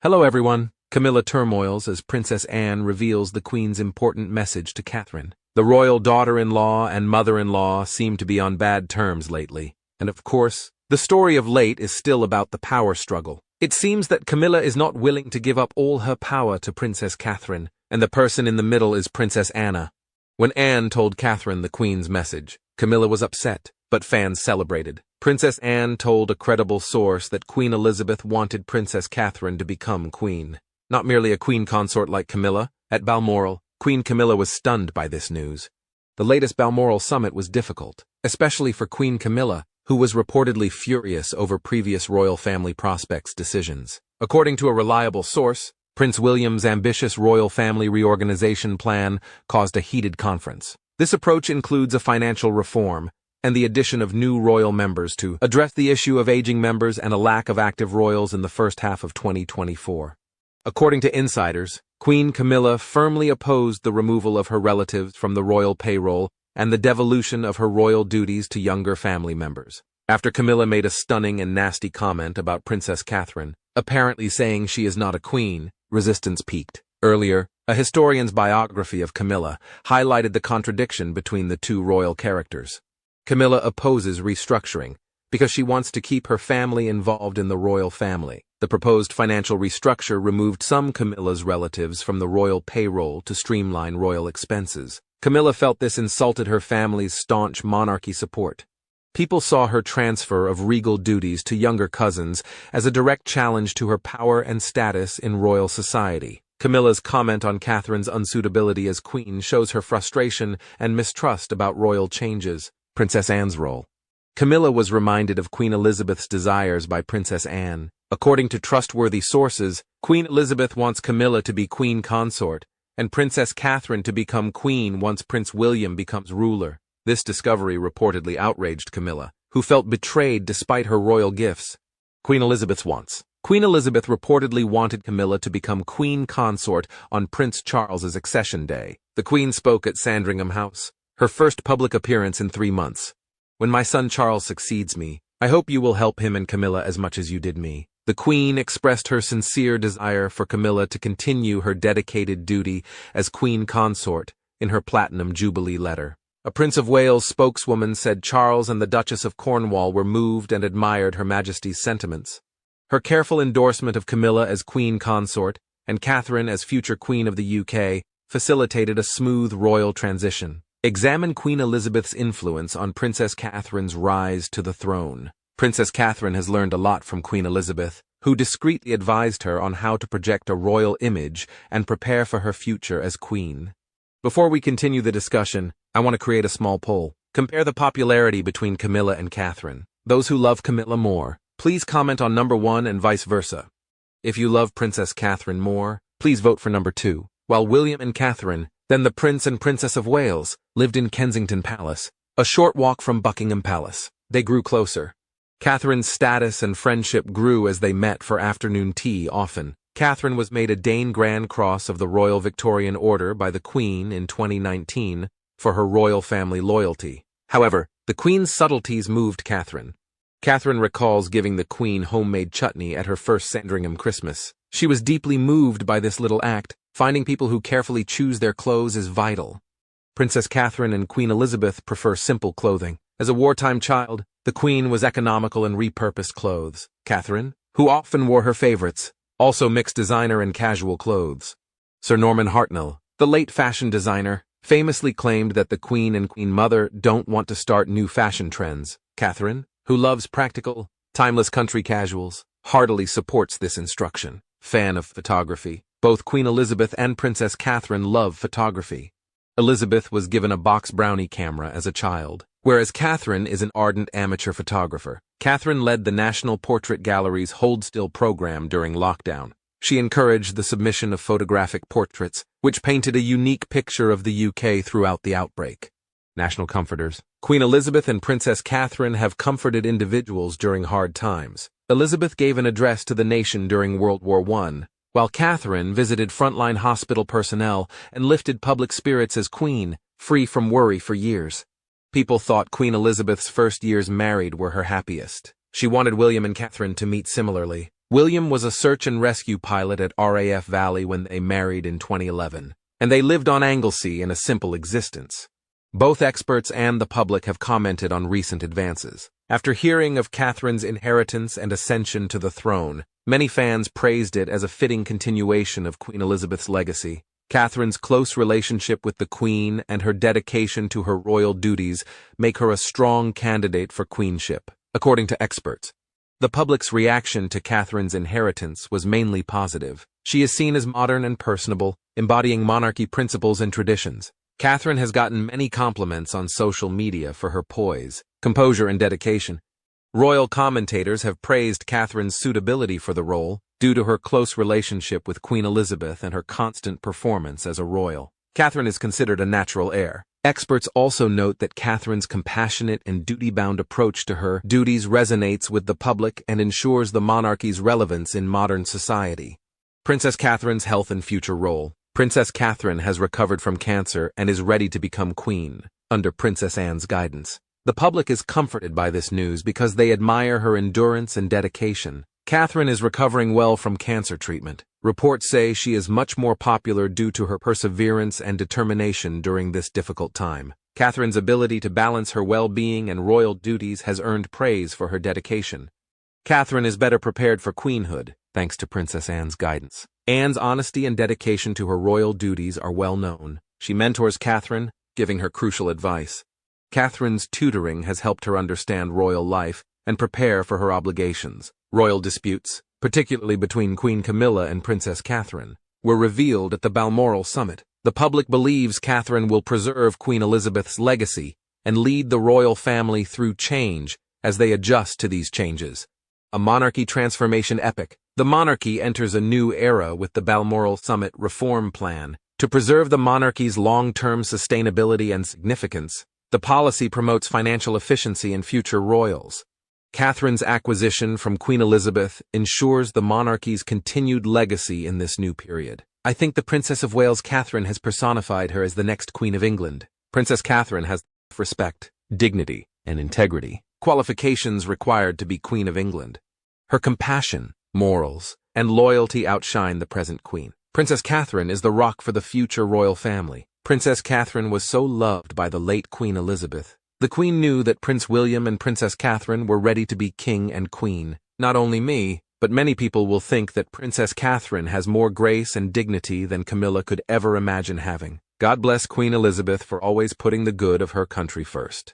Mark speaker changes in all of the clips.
Speaker 1: Hello everyone, Camilla turmoils as Princess Anne reveals the Queen's important message to Catherine. The royal daughter-in-law and mother-in-law seem to be on bad terms lately, and of course, the story of late is still about the power struggle. It seems that Camilla is not willing to give up all her power to Princess Catherine, and the person in the middle is Princess Anna. When Anne told Catherine the Queen's message, Camilla was upset, but fans celebrated. Princess Anne told a credible source that Queen Elizabeth wanted Princess Catherine to become queen. Not merely a queen consort like Camilla. At Balmoral, Queen Camilla was stunned by this news. The latest Balmoral summit was difficult, especially for Queen Camilla, who was reportedly furious over previous royal family prospects' decisions. According to a reliable source, Prince William's ambitious royal family reorganization plan caused a heated conference. This approach includes a financial reform and the addition of new royal members to address the issue of aging members and a lack of active royals in the first half of 2024. According to insiders, Queen Camilla firmly opposed the removal of her relatives from the royal payroll and the devolution of her royal duties to younger family members. After Camilla made a stunning and nasty comment about Princess Catherine, apparently saying she is not a queen, resistance peaked. Earlier, a historian's biography of Camilla highlighted the contradiction between the two royal characters. Camilla opposes restructuring because she wants to keep her family involved in the royal family. The proposed financial restructure removed some Camilla's relatives from the royal payroll to streamline royal expenses. Camilla felt this insulted her family's staunch monarchy support. People saw her transfer of regal duties to younger cousins as a direct challenge to her power and status in royal society. Camilla's comment on Catherine's unsuitability as queen shows her frustration and mistrust about royal changes. Princess Anne's role. Camilla was reminded of Queen Elizabeth's desires by Princess Anne. According to trustworthy sources, Queen Elizabeth wants Camilla to be queen consort, and Princess Catherine to become queen once Prince William becomes ruler. This discovery reportedly outraged Camilla, who felt betrayed despite her royal gifts. Queen Elizabeth's wants. Queen Elizabeth reportedly wanted Camilla to become queen consort on Prince Charles's accession day. The Queen spoke at Sandringham House, her first public appearance in 3 months. When my son Charles succeeds me, I hope you will help him and Camilla as much as you did me. The Queen expressed her sincere desire for Camilla to continue her dedicated duty as queen consort in her Platinum Jubilee letter. A Prince of Wales spokeswoman said Charles and the Duchess of Cornwall were moved and admired Her Majesty's sentiments. Her careful endorsement of Camilla as queen consort and Catherine as future Queen of the UK facilitated a smooth royal transition. Examine Queen Elizabeth's influence on Princess Catherine's rise to the throne. Princess Catherine has learned a lot from Queen Elizabeth, who discreetly advised her on how to project a royal image and prepare for her future as queen. Before we continue the discussion, I want to create a small poll. Compare the popularity between Camilla and Catherine. Those who love Camilla more, please comment on number 1 and vice versa. If you love Princess Catherine more, please vote for number 2. While William and Catherine, then the Prince and Princess of Wales, lived in Kensington Palace, a short walk from Buckingham Palace. They grew closer. Catherine's status and friendship grew as they met for afternoon tea often. Catherine was made a Dane Grand Cross of the Royal Victorian Order by the Queen in 2019 for her royal family loyalty. However, the Queen's subtleties moved Catherine. Catherine recalls giving the Queen homemade chutney at her first Sandringham Christmas. She was deeply moved by this little act. Finding people who carefully choose their clothes is vital. Princess Catherine and Queen Elizabeth prefer simple clothing. As a wartime child, the Queen was economical and repurposed clothes. Catherine, who often wore her favorites, also mixed designer and casual clothes. Sir Norman Hartnell, the late fashion designer, famously claimed that the Queen and Queen Mother don't want to start new fashion trends. Catherine, who loves practical, timeless country casuals, heartily supports this instruction. Fan of photography. Both Queen Elizabeth and Princess Catherine love photography. Elizabeth was given a box brownie camera as a child, whereas Catherine is an ardent amateur photographer. Catherine led the National Portrait Gallery's Hold Still program during lockdown. She encouraged the submission of photographic portraits, which painted a unique picture of the UK throughout the outbreak. National comforters. Queen Elizabeth and Princess Catherine have comforted individuals during hard times. Elizabeth gave an address to the nation during World War I, while Catherine visited frontline hospital personnel and lifted public spirits as queen, free from worry for years. People thought Queen Elizabeth's first years married were her happiest. She wanted William and Catherine to meet similarly. William was a search and rescue pilot at RAF Valley when they married in 2011, and they lived on Anglesey in a simple existence. Both experts and the public have commented on recent advances. After hearing of Catherine's inheritance and ascension to the throne, many fans praised it as a fitting continuation of Queen Elizabeth's legacy. Catherine's close relationship with the Queen and her dedication to her royal duties make her a strong candidate for queenship, according to experts. The public's reaction to Catherine's inheritance was mainly positive. She is seen as modern and personable, embodying monarchy principles and traditions. Catherine has gotten many compliments on social media for her poise, composure, and dedication. Royal commentators have praised Catherine's suitability for the role due to her close relationship with Queen Elizabeth and her constant performance as a royal. Catherine is considered a natural heir. Experts also note that Catherine's compassionate and duty-bound approach to her duties resonates with the public and ensures the monarchy's relevance in modern society. Princess Catherine's health and future role. Princess Catherine has recovered from cancer and is ready to become queen, under Princess Anne's guidance. The public is comforted by this news because they admire her endurance and dedication. Catherine is recovering well from cancer treatment. Reports say she is much more popular due to her perseverance and determination during this difficult time. Catherine's ability to balance her well-being and royal duties has earned praise for her dedication. Catherine is better prepared for queenhood, thanks to Princess Anne's guidance. Anne's honesty and dedication to her royal duties are well known. She mentors Catherine, giving her crucial advice. Catherine's tutoring has helped her understand royal life and prepare for her obligations. Royal disputes, particularly between Queen Camilla and Princess Catherine, were revealed at the Balmoral summit. The public believes Catherine will preserve Queen Elizabeth's legacy and lead the royal family through change as they adjust to these changes. A monarchy transformation epic. The monarchy enters a new era with the Balmoral Summit reform plan. To preserve the monarchy's long-term sustainability and significance, the policy promotes financial efficiency in future royals. Catherine's acquisition from Queen Elizabeth ensures the monarchy's continued legacy in this new period. I think the Princess of Wales Catherine has personified her as the next Queen of England. Princess Catherine has respect, dignity, and integrity, qualifications required to be Queen of England. Her compassion, morals, and loyalty outshine the present Queen. Princess Catherine is the rock for the future royal family. Princess Catherine was so loved by the late Queen Elizabeth. The Queen knew that Prince William and Princess Catherine were ready to be king and queen. Not only me, but many people will think that Princess Catherine has more grace and dignity than Camilla could ever imagine having. God bless Queen Elizabeth for always putting the good of her country first.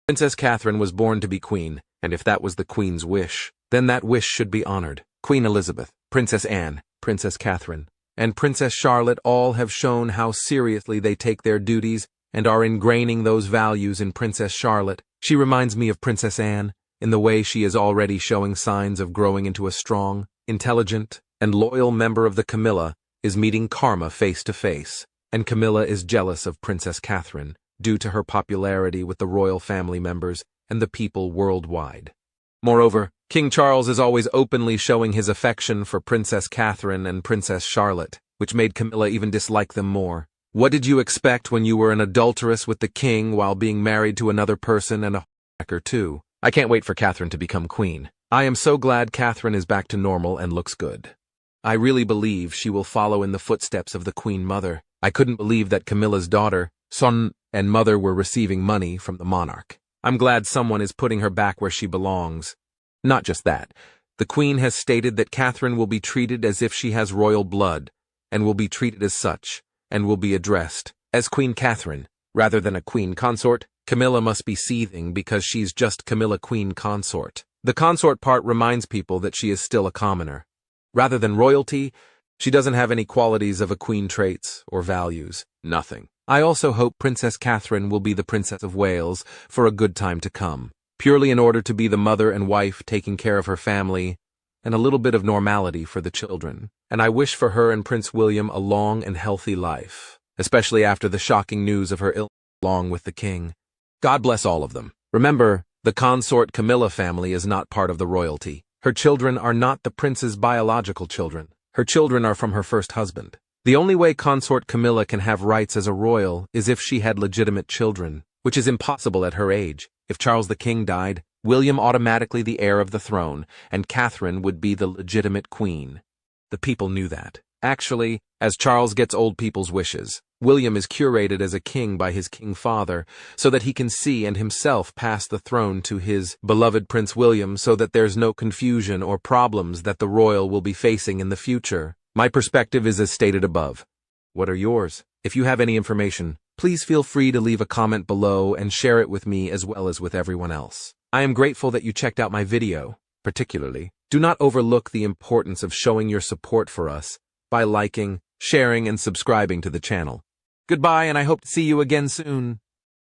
Speaker 1: Princess Catherine was born to be queen, and if that was the Queen's wish, then that wish should be honored. Queen Elizabeth, Princess Anne, Princess Catherine, and Princess Charlotte all have shown how seriously they take their duties and are ingraining those values in Princess Charlotte. She reminds me of Princess Anne in the way she is already showing signs of growing into a strong, intelligent, and loyal member of the Camilla is meeting karma face to face, and Camilla is jealous of Princess Catherine due to her popularity with the royal family members and the people worldwide. Moreover, King Charles is always openly showing his affection for Princess Catherine and Princess Charlotte, which made Camilla even dislike them more. What did you expect when you were an adulteress with the king while being married to another person and a hacker too? I can't wait for Catherine to become queen. I am so glad Catherine is back to normal and looks good. I really believe she will follow in the footsteps of the Queen Mother. I couldn't believe that Camilla's daughter, son, and mother were receiving money from the monarch. I'm glad someone is putting her back where she belongs. Not just that, the Queen has stated that Catherine will be treated as if she has royal blood, and will be treated as such, and will be addressed as Queen Catherine, rather than a queen consort. Camilla must be seething because she's just Camilla Queen Consort. The consort part reminds people that she is still a commoner. Rather than royalty, she doesn't have any qualities of a queen traits or values. Nothing. I also hope Princess Catherine will be the Princess of Wales for a good time to come, purely in order to be the mother and wife taking care of her family, and a little bit of normality for the children. And I wish for her and Prince William a long and healthy life, especially after the shocking news of her illness along with the king. God bless all of them. Remember, the consort Camilla family is not part of the royalty. Her children are not the prince's biological children. Her children are from her first husband. The only way consort Camilla can have rights as a royal is if she had legitimate children, which is impossible at her age. If Charles the King died, William automatically the heir of the throne, and Catherine would be the legitimate queen. The people knew that. Actually, as Charles gets old people's wishes, William is curated as a king by his king father, so that he can see and himself pass the throne to his beloved Prince William, so that there's no confusion or problems that the royal will be facing in the future. My perspective is as stated above. What are yours? If you have any information, please feel free to leave a comment below and share it with me as well as with everyone else. I am grateful that you checked out my video. Particularly, do not overlook the importance of showing your support for us by liking, sharing, and subscribing to the channel. Goodbye, and I hope to see you again soon.